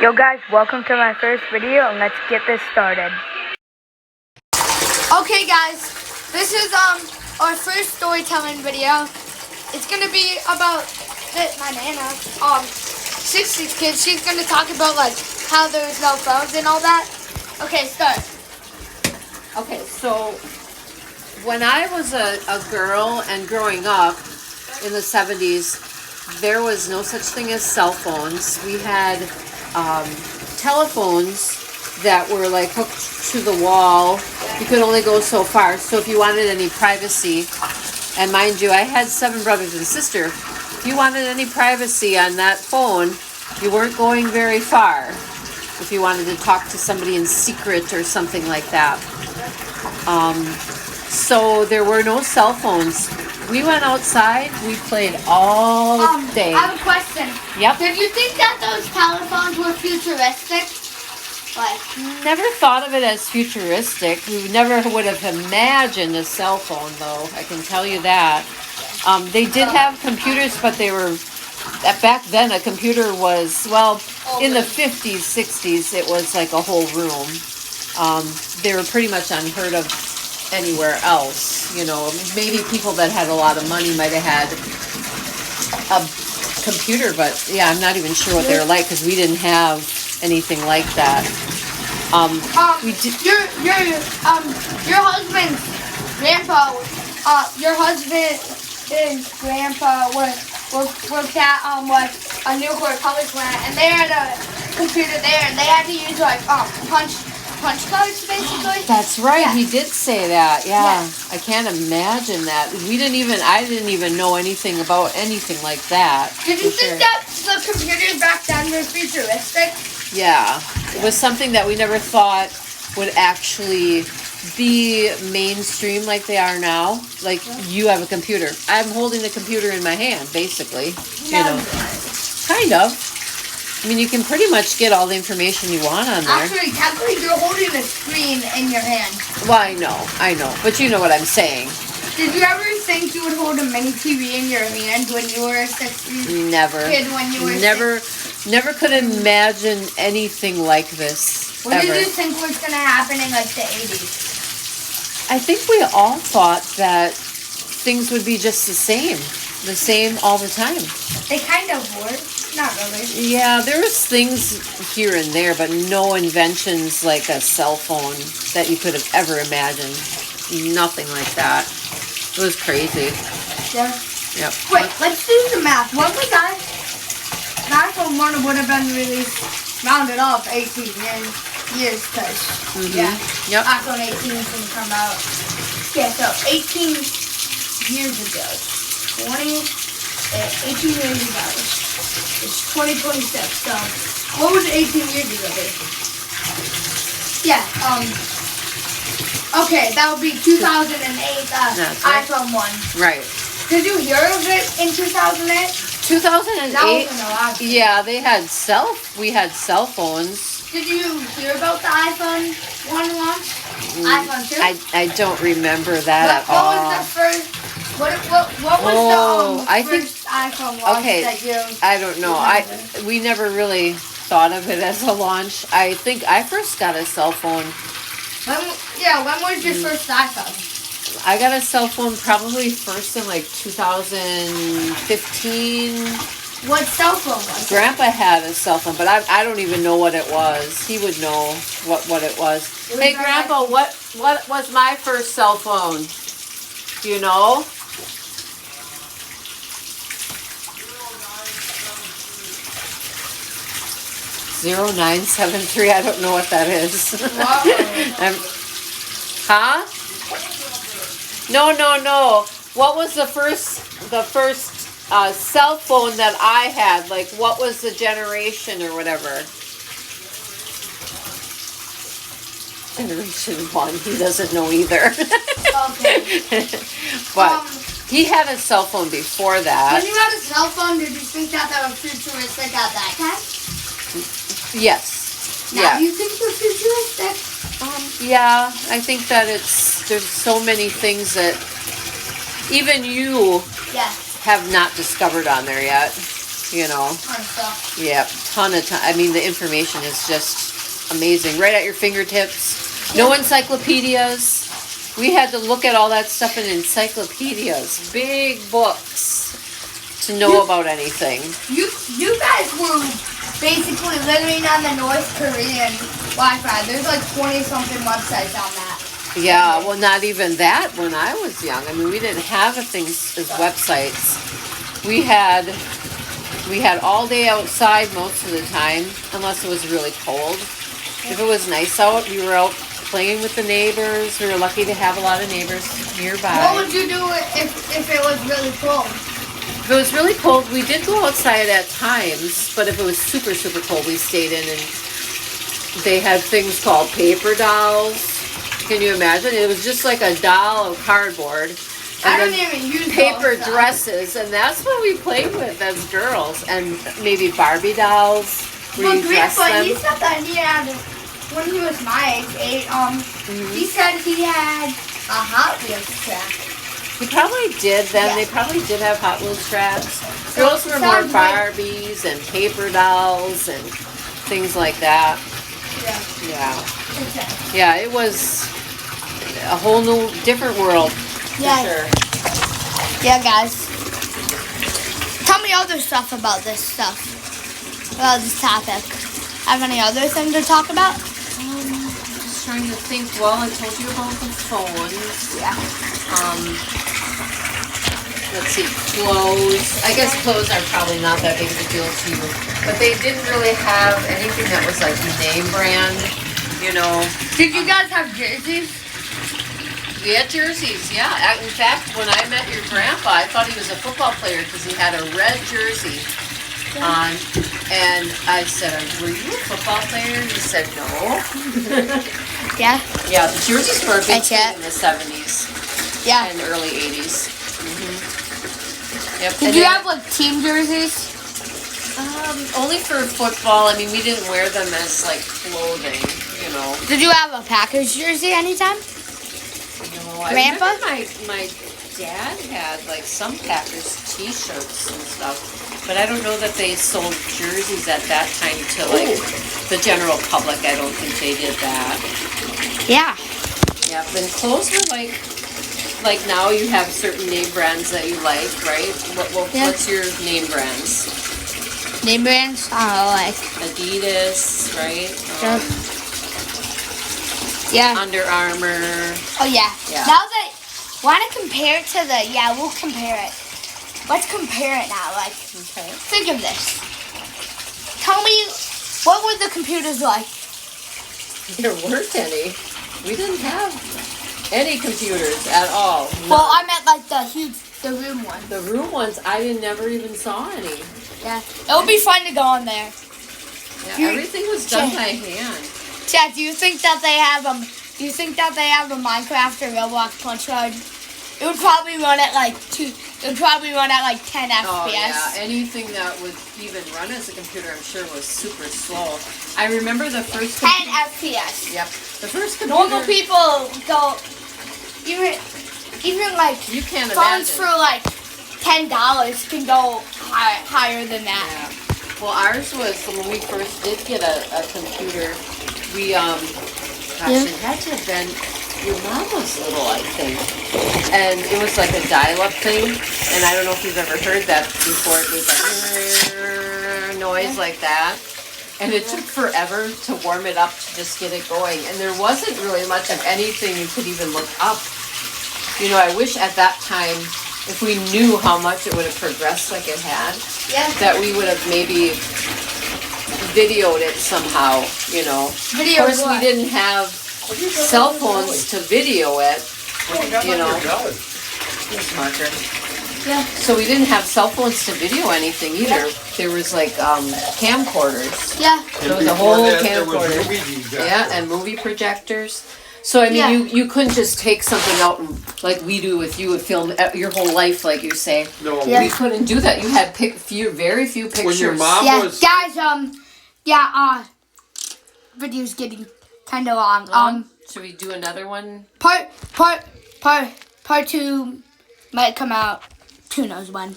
Yo guys, welcome to my first video and let's get this started. Okay guys, this is our first storytelling video. It's gonna be about my nana, 60s kids. She's gonna talk about like how there's no phones and all that. Okay, start. Okay, so when I was a girl and growing up in the 70s, there was no such thing as cell phones. We had telephones that were like hooked to the wall. You could only go so far. So if you wanted any privacy, and mind you, I had 7 brothers and sisters. If you wanted any privacy on that phone, you weren't going very far. If you wanted to talk to somebody in secret or something like that. So there were no cell phones. We went outside, we played all day. I have a question. Yep. Did you think that those telephones were futuristic? Like, Never thought of it as futuristic. We never would have imagined a cell phone, though. I can tell you that. They did have computers, but they were, back then a computer was, well, in the 50s, 60s, it was like a whole room. They were pretty much unheard of anywhere else. You know, maybe people that had a lot of money might have had a computer, but yeah, I'm not even sure what they were like because we didn't have anything like that. We did. your husband's grandpa, worked at like a nuclear power plant, and they had a computer there, and they had to use like punch cards basically. That's right. Yeah. He did say that. Yeah. Yeah. I can't imagine that. I didn't even know anything about anything like that. Did you for think sure. that the computers back then were futuristic? Yeah. It was something that we never thought would actually be mainstream like they are now. Like you have a computer. I'm holding a computer in my hand, basically. You know. Kind of. I mean, you can pretty much get all the information you want on there. Actually, technically, you're holding a screen in your hand. Well, I know. But you know what I'm saying. Did you ever think you would hold a mini TV in your hand when you were a 60s Never. kid? When you were Never could imagine anything like this. What ever. did you think was going to happen in like the 80s? I think we all thought that things would be just the same all the time. They kind of were. Not really. Yeah, there was things here and there, but no inventions like a cell phone that you could have ever imagined. Nothing like that. It was crazy. Yeah. Yep. Wait, let's do the math. What was that? An iPhone 1 would have been released, rounded off, 18 years, because, yeah, Yep. iPhone 18 didn't come out. Yeah, so 18 years ago, 18 years ago, it's 2026, so what would 18 years ago be? Yeah, okay, that would be 2008, That's right. iPhone 1. Right. Did you hear of it in 2008? 2008. That wasn't a lot. Yeah, we had cell phones. Did you hear about the iPhone 1 launch? iPhone 2? I don't remember that at What all. was the first? What was the I think- first iPhone launch Okay, that you? I don't know. We never really thought of it as a launch. I think I first got a cell phone. When was your first iPhone? I got a cell phone probably first in like 2015. What cell phone was it? Grandpa had a cell phone, but I don't even know what it was. He would know what it was. It was Hey, my Grandpa, what was my first cell phone? Do you know? (0973) I don't know what that is. Huh? No. What was the first cell phone that I had? Like, what was the generation or whatever? Generation 1. He doesn't know either. Okay. But he had a cell phone before that. When you had a cell phone, did you think that was futuristic at that time? Yes. Now Yeah. you think they're futuristic? Yeah, I think that there's so many things that even you Yeah. have not discovered on there yet. you know. Ton of stuff. Yeah, ton. I mean, the information is just amazing, right at your fingertips. No encyclopedias. We had to look at all that stuff in encyclopedias, big books, to know about anything. You guys were basically living on the North Korean Wi-Fi. There's like 20-something websites on that. Yeah, well, not even that when I was young. I mean, we didn't have things as websites. We had all day outside most of the time, unless it was really cold. If it was nice out, we were out playing with the neighbors. We were lucky to have a lot of neighbors nearby. What would you do if it was really cold? If it was really cold, we did go outside at times, but if it was super, super cold, we stayed in, and they had things called paper dolls. Can you imagine? It was just like a doll of cardboard. And I don't then even use paper those, dresses, and that's what we played with as girls. And maybe Barbie dolls, where Well, you dress Grandpa, them. he said that he had, when he was my age, 8, he said he had a Hot Wheels track. He probably did then. Yeah. They probably did have Hot Wheels tracks. Girls were more sounds like- Barbies and paper dolls and things like that. Yeah. Yeah. Okay. Yeah, it was a whole new, different world. Yeah. For sure. Yeah, guys. Tell me other stuff about this stuff. About this topic. Have any other thing to talk about? Just trying to think. Well, I told you about the phones. Yeah. Let's see, clothes. I guess clothes are probably not that big of a deal to you. But they didn't really have anything that was like name brand, you know. Did you guys have jerseys? We had jerseys, yeah. In fact, when I met your grandpa, I thought he was a football player because he had a red jersey on. And I said, were you a football player? He said, no. Yeah. Yeah, the jerseys were a big That's thing it. in the 70s Yeah. and early 80s. Yep. Did and you then- have like team jerseys? Only for football. I mean, we didn't wear them as like clothing, you know. Did you have a Packers jersey anytime? No, I Grandpa? remember my dad had like some Packers T-shirts and stuff, but I don't know that they sold jerseys at that time to like the general public. I don't think they did that. Yeah. Yeah, then clothes were like now you have certain name brands that you like, right? Yeah. What's your name brands? Name brands? I don't know, like. Adidas, right? Yeah. Under Armour. Oh yeah. Yeah. Now that want to compare it to the we'll compare it. Let's compare it now. Like Okay. think of this. Tell me what were the computers like? There weren't any. We didn't have any computers at all. Well, I meant like the room one. The room ones, never even saw any. Yeah. It would be fun to go on there. Yeah, You- everything was done by hand. Chad, do you think that they have Do you think that they have a Minecraft or Roblox punch card? It would probably run at like 10 FPS. Oh yeah, anything that would even run as a computer, I'm sure was super slow. I remember the first 10 computer. FPS. Yep, the first computer. Normal people go even like You can't phones imagine. for like $10 can go higher than that. Yeah. Well, ours was when we first did get a computer. We it had to have been. Your mom was little, I think, and it was like a dial-up thing. And I don't know if you've ever heard that before. It was like noise like that, and it took forever to warm it up to just get it going. And there wasn't really much of anything you could even look up. You know, I wish at that time, if we knew how much it would have progressed like it had, Yeah. that we would have maybe videoed it somehow. You know, Video of course what? we didn't have cell phones to video it. You know, here's marker. Yeah. So we didn't have cell phones to video anything either. There was like camcorders. Yeah. There was a whole camcorder. Yeah, and movie projectors. So I mean, Yeah. you couldn't just take something out and like we do with you and film your whole life, like you say. No, Yeah. We couldn't do that. You had very few pictures. When your mom Yeah, was guys, video's getting kind of long. Should we do another one? Part 2 might come out. Who knows when?